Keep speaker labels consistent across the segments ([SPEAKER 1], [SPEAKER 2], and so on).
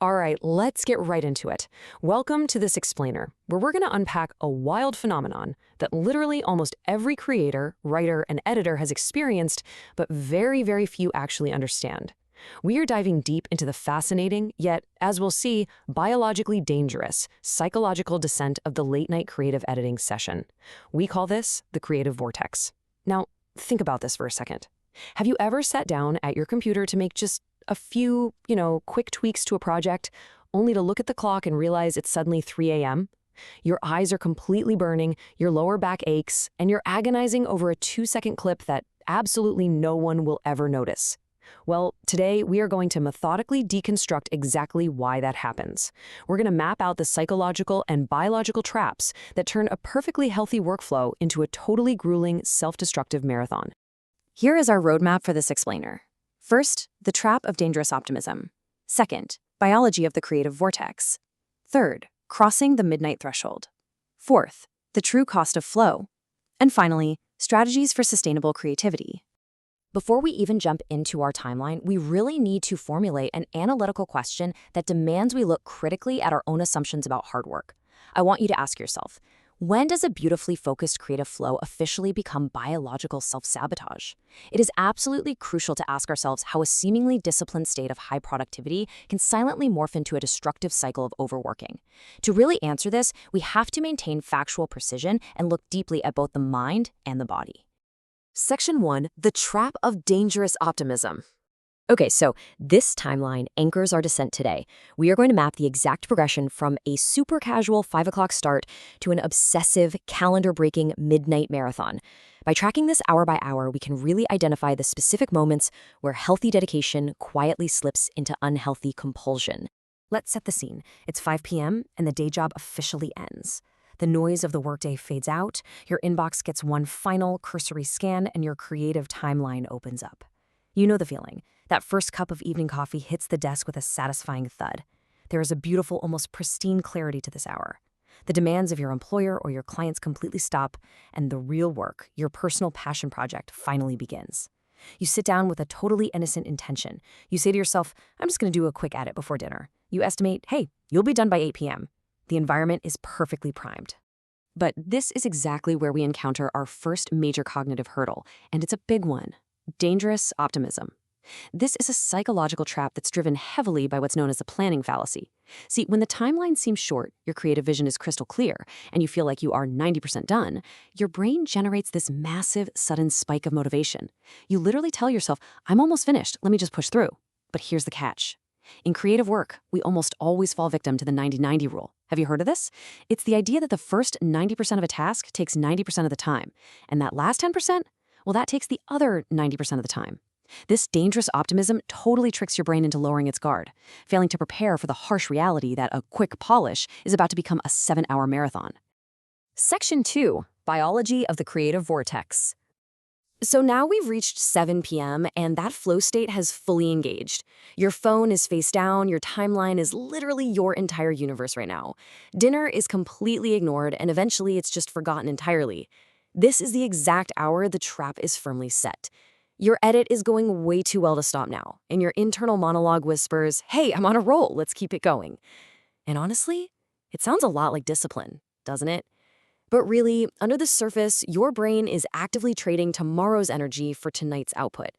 [SPEAKER 1] All right, let's get right into it. Welcome to this explainer, where we're going to unpack a wild phenomenon that literally almost every creator, writer, and editor has experienced, but very, very few actually understand. We are diving deep into the fascinating, yet, as we'll see, biologically dangerous, psychological descent of the late-night creative editing session. We call this the creative vortex. Now, think about this for a second. Have you ever sat down at your computer to make just a few, quick tweaks to a project, only to look at the clock and realize it's suddenly 3 a.m.? Your eyes are completely burning, your lower back aches, and you're agonizing over a 2-second clip that absolutely no one will ever notice. Well, today we are going to methodically deconstruct exactly why that happens. We're going to map out the psychological and biological traps that turn a perfectly healthy workflow into a totally grueling, self-destructive marathon.
[SPEAKER 2] Here is our roadmap for this explainer. First, the trap of dangerous optimism. Second, biology of the creative vortex. Third, crossing the midnight threshold. Fourth, the true cost of flow. And finally, strategies for sustainable creativity. Before we even jump into our timeline, we really need to formulate an analytical question that demands we look critically at our own assumptions about hard work. I want you to ask yourself, when does a beautifully focused creative flow officially become biological self-sabotage? It is absolutely crucial to ask ourselves how a seemingly disciplined state of high productivity can silently morph into a destructive cycle of overworking. To really answer this, we have to maintain factual precision and look deeply at both the mind and the body.
[SPEAKER 1] Section 1, the trap of dangerous optimism.
[SPEAKER 2] Okay, so this timeline anchors our descent today. We are going to map the exact progression from a super casual 5 o'clock start to an obsessive, calendar-breaking midnight marathon. By tracking this hour by hour, we can really identify the specific moments where healthy dedication quietly slips into unhealthy compulsion. Let's set the scene. It's 5 p.m. and the day job officially ends. The noise of the workday fades out, your inbox gets one final cursory scan, and your creative timeline opens up. You know the feeling. That first cup of evening coffee hits the desk with a satisfying thud. There is a beautiful, almost pristine clarity to this hour. The demands of your employer or your clients completely stop, and the real work, your personal passion project, finally begins. You sit down with a totally innocent intention. You say to yourself, I'm just going to do a quick edit before dinner. You estimate, hey, you'll be done by 8 p.m. The environment is perfectly primed. But this is exactly where we encounter our first major cognitive hurdle, and it's a big one: dangerous optimism. This is a psychological trap that's driven heavily by what's known as the planning fallacy. See, when the timeline seems short, your creative vision is crystal clear, and you feel like you are 90% done, your brain generates this massive, sudden spike of motivation. You literally tell yourself, I'm almost finished, let me just push through. But here's the catch. In creative work, we almost always fall victim to the 90-90 rule. Have you heard of this? It's the idea that the first 90% of a task takes 90% of the time, and that last 10%, well, that takes the other 90% of the time. This dangerous optimism totally tricks your brain into lowering its guard, failing to prepare for the harsh reality that a quick polish is about to become a 7-hour marathon.
[SPEAKER 1] Section 2, biology of the creative vortex. So now we've reached 7 p.m. and that flow state has fully engaged. Your phone is face down, your timeline is literally your entire universe right now. Dinner is completely ignored, and eventually it's just forgotten entirely. This is the exact hour the trap is firmly set. Your edit is going way too well to stop now, and your internal monologue whispers, hey, I'm on a roll, let's keep it going. And honestly, it sounds a lot like discipline, doesn't it? But really, under the surface, your brain is actively trading tomorrow's energy for tonight's output.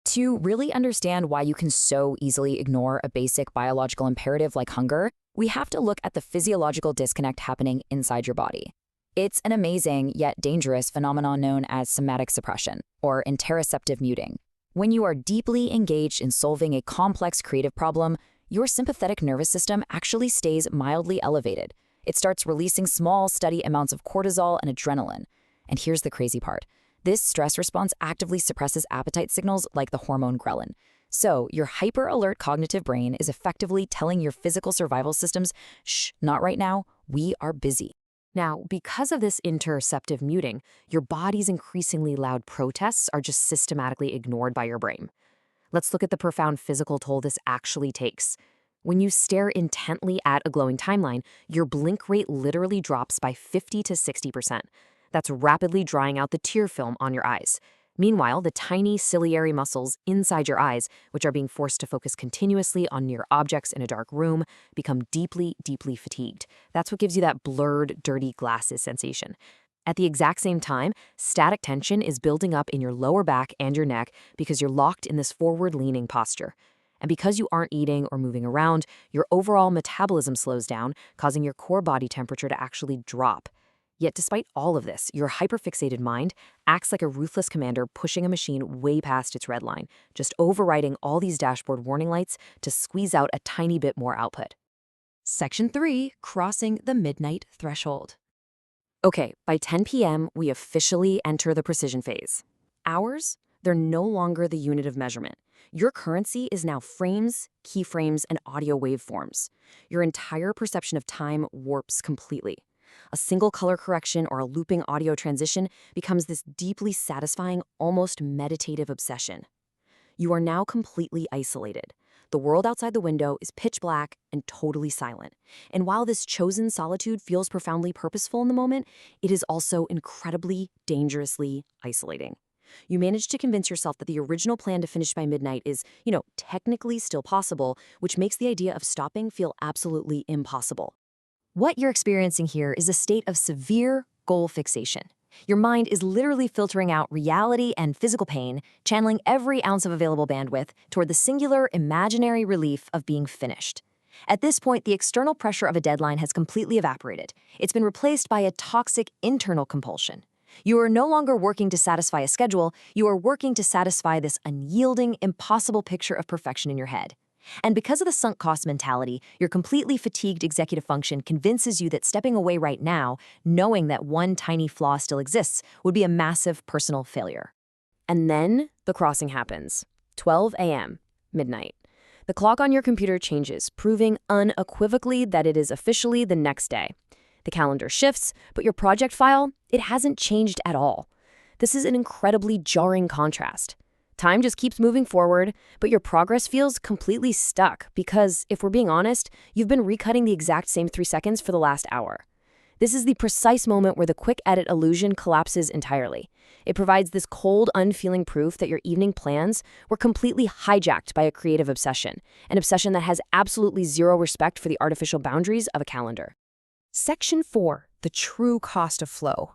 [SPEAKER 3] To really understand why you can so easily ignore a basic biological imperative like hunger, we have to look at the physiological disconnect happening inside your body. It's an amazing yet dangerous phenomenon known as somatic suppression, or interoceptive muting. When you are deeply engaged in solving a complex creative problem, your sympathetic nervous system actually stays mildly elevated. It starts releasing small, steady amounts of cortisol and adrenaline. And here's the crazy part. This stress response actively suppresses appetite signals like the hormone ghrelin. So your hyper-alert cognitive brain is effectively telling your physical survival systems, shh, not right now, we are busy.
[SPEAKER 1] Now, because of this interoceptive muting, your body's increasingly loud protests are just systematically ignored by your brain. Let's look at the profound physical toll this actually takes. When you stare intently at a glowing timeline, your blink rate literally drops by 50 to 60%. That's rapidly drying out the tear film on your eyes.
[SPEAKER 2] Meanwhile, the tiny ciliary muscles inside your eyes, which are being forced to focus continuously on near objects in a dark room, become deeply, deeply fatigued. That's what gives you that blurred, dirty glasses sensation. At the exact same time, static tension is building up in your lower back and your neck because you're locked in this forward-leaning posture. And because you aren't eating or moving around, your overall metabolism slows down, causing your core body temperature to actually drop. Yet despite all of this, your hyperfixated mind acts like a ruthless commander pushing a machine way past its red line, just overriding all these dashboard warning lights to squeeze out a tiny bit more output.
[SPEAKER 1] Section 3, crossing the midnight threshold.
[SPEAKER 2] Okay, by 10 p.m., we officially enter the precision phase. Hours? They're no longer the unit of measurement. Your currency is now frames, keyframes, and audio waveforms. Your entire perception of time warps completely. A single color correction or a looping audio transition becomes this deeply satisfying, almost meditative obsession. You are now completely isolated. The world outside the window is pitch black and totally silent. And while this chosen solitude feels profoundly purposeful in the moment, it is also incredibly, dangerously isolating. You manage to convince yourself that the original plan to finish by midnight is, technically still possible, which makes the idea of stopping feel absolutely impossible. What you're experiencing here is a state of severe goal fixation. Your mind is literally filtering out reality and physical pain, channeling every ounce of available bandwidth toward the singular, imaginary relief of being finished. At this point, the external pressure of a deadline has completely evaporated. It's been replaced by a toxic internal compulsion. You are no longer working to satisfy a schedule, you are working to satisfy this unyielding, impossible picture of perfection in your head. And because of the sunk cost mentality, your completely fatigued executive function convinces you that stepping away right now, knowing that one tiny flaw still exists, would be a massive personal failure. And then the crossing happens. 12 a.m., midnight. The clock on your computer changes, proving unequivocally that it is officially the next day. The calendar shifts, but your project file, it hasn't changed at all. This is an incredibly jarring contrast. Time just keeps moving forward, but your progress feels completely stuck because, if we're being honest, you've been recutting the exact same 3 seconds for the last hour. This is the precise moment where the quick edit illusion collapses entirely. It provides this cold, unfeeling proof that your evening plans were completely hijacked by a creative obsession, an obsession that has absolutely zero respect for the artificial boundaries of a calendar.
[SPEAKER 1] Section 4, the true cost of flow.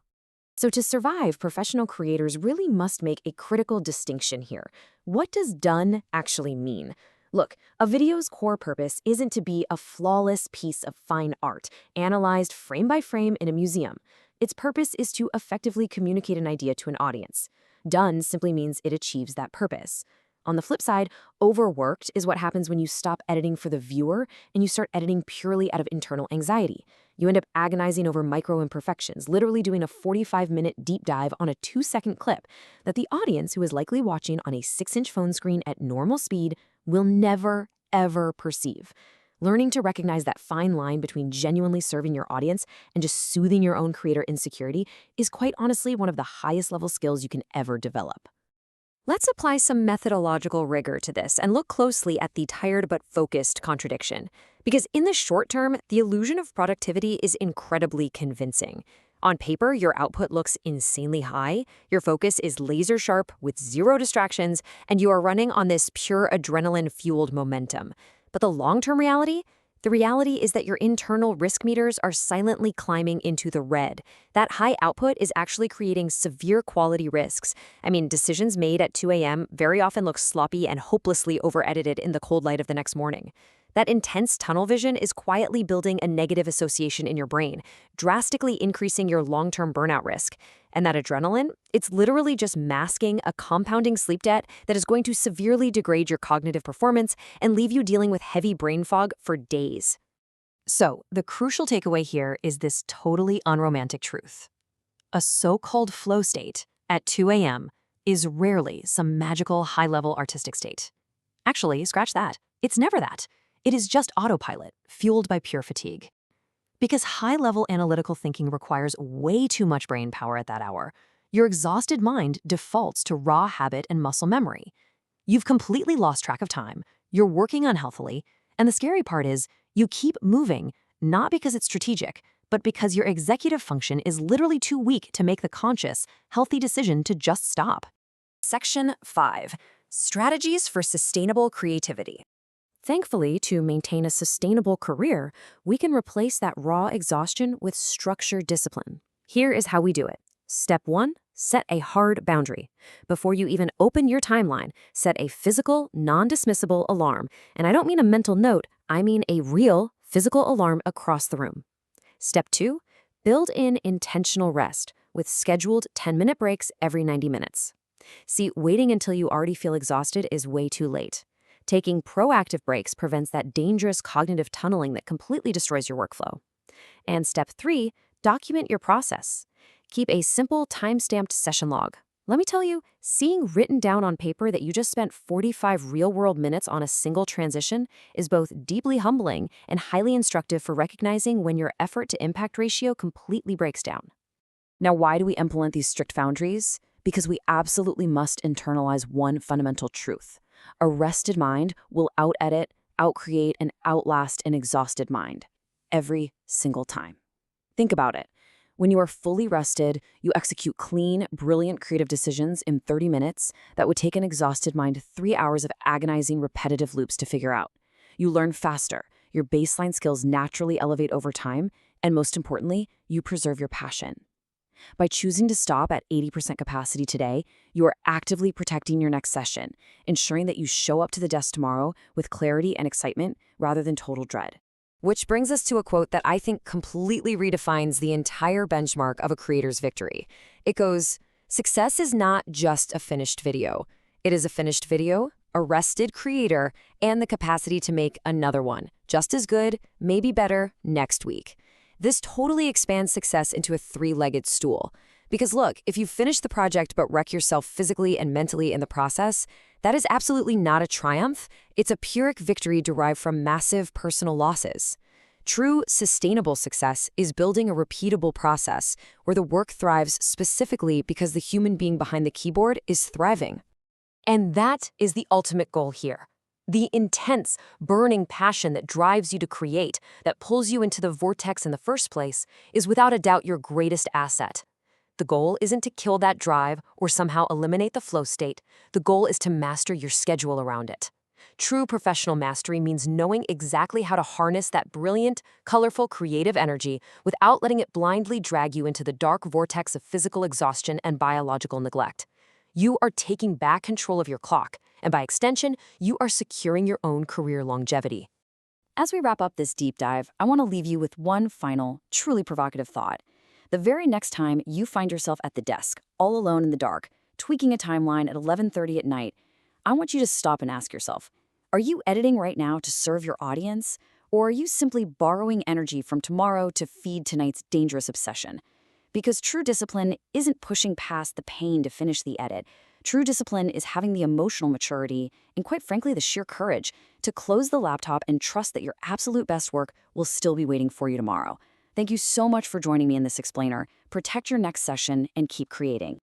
[SPEAKER 2] So to survive, professional creators really must make a critical distinction here. What does done actually mean? Look, a video's core purpose isn't to be a flawless piece of fine art, analyzed frame by frame in a museum. Its purpose is to effectively communicate an idea to an audience. Done simply means it achieves that purpose. On the flip side, overworked is what happens when you stop editing for the viewer and you start editing purely out of internal anxiety. You end up agonizing over micro imperfections, literally doing a 45-minute deep dive on a 2-second clip that the audience, who is likely watching on a 6-inch phone screen at normal speed, will never, ever perceive. Learning to recognize that fine line between genuinely serving your audience and just soothing your own creator insecurity is quite honestly one of the highest level skills you can ever develop.
[SPEAKER 1] Let's apply some methodological rigor to this and look closely at the tired but focused contradiction. Because in the short term, the illusion of productivity is incredibly convincing. On paper, your output looks insanely high, your focus is laser sharp with zero distractions, and you are running on this pure adrenaline-fueled momentum. But the long-term reality? The reality is that your internal risk meters are silently climbing into the red. That high output is actually creating severe quality risks. I mean, decisions made at 2 a.m. very often look sloppy and hopelessly over-edited in the cold light of the next morning. That intense tunnel vision is quietly building a negative association in your brain, drastically increasing your long-term burnout risk. And that adrenaline, it's literally just masking a compounding sleep debt that is going to severely degrade your cognitive performance and leave you dealing with heavy brain fog for days. So, the crucial takeaway here is this totally unromantic truth. A so-called flow state at 2 a.m. is rarely some magical high-level artistic state. Actually, scratch that. It's never that. It is just autopilot, fueled by pure fatigue. Because high-level analytical thinking requires way too much brain power at that hour, your exhausted mind defaults to raw habit and muscle memory. You've completely lost track of time, you're working unhealthily, and the scary part is you keep moving, not because it's strategic, but because your executive function is literally too weak to make the conscious, healthy decision to just stop.
[SPEAKER 2] Section 5. Strategies for Sustainable Creativity. Thankfully, to maintain a sustainable career, we can replace that raw exhaustion with structured discipline. Here is how we do it. Step 1. Set a hard boundary. Before you even open your timeline, set a physical, non-dismissible alarm. And I don't mean a mental note, I mean a real, physical alarm across the room. Step 2. Build in intentional rest with scheduled 10-minute breaks every 90 minutes. See, waiting until you already feel exhausted is way too late. Taking proactive breaks prevents that dangerous cognitive tunneling that completely destroys your workflow. And step 3, document your process. Keep a simple time-stamped session log. Let me tell you, seeing written down on paper that you just spent 45 real-world minutes on a single transition is both deeply humbling and highly instructive for recognizing when your effort-to-impact ratio completely breaks down.
[SPEAKER 3] Now, why do we implement these strict boundaries? Because we absolutely must internalize one fundamental truth. A rested mind will out-edit, out-create, and outlast an exhausted mind. Every single time. Think about it. When you are fully rested, you execute clean, brilliant creative decisions in 30 minutes that would take an exhausted mind 3 hours of agonizing, repetitive loops to figure out. You learn faster, your baseline skills naturally elevate over time, and most importantly, you preserve your passion. By choosing to stop at 80% capacity today, you are actively protecting your next session, ensuring that you show up to the desk tomorrow with clarity and excitement rather than total dread.
[SPEAKER 2] Which brings us to a quote that I think completely redefines the entire benchmark of a creator's victory. It goes, "Success is not just a finished video. It is a finished video, a rested creator, and the capacity to make another one, just as good, maybe better, next week." This totally expands success into a three-legged stool. Because look, if you finish the project but wreck yourself physically and mentally in the process, that is absolutely not a triumph. It's a Pyrrhic victory derived from massive personal losses. True, sustainable success is building a repeatable process where the work thrives specifically because the human being behind the keyboard is thriving. And that is the ultimate goal here. The intense, burning passion that drives you to create, that pulls you into the vortex in the first place, is without a doubt your greatest asset. The goal isn't to kill that drive or somehow eliminate the flow state. The goal is to master your schedule around it. True professional mastery means knowing exactly how to harness that brilliant, colorful, creative energy without letting it blindly drag you into the dark vortex of physical exhaustion and biological neglect. You are taking back control of your clock, and by extension, you are securing your own career longevity.
[SPEAKER 3] As we wrap up this deep dive, I want to leave you with one final, truly provocative thought. The very next time you find yourself at the desk, all alone in the dark, tweaking a timeline at 11:30 at night, I want you to stop and ask yourself, are you editing right now to serve your audience? Or are you simply borrowing energy from tomorrow to feed tonight's dangerous obsession? Because true discipline isn't pushing past the pain to finish the edit. True discipline is having the emotional maturity and, quite frankly, the sheer courage to close the laptop and trust that your absolute best work will still be waiting for you tomorrow. Thank you so much for joining me in this explainer. Protect your next session and keep creating.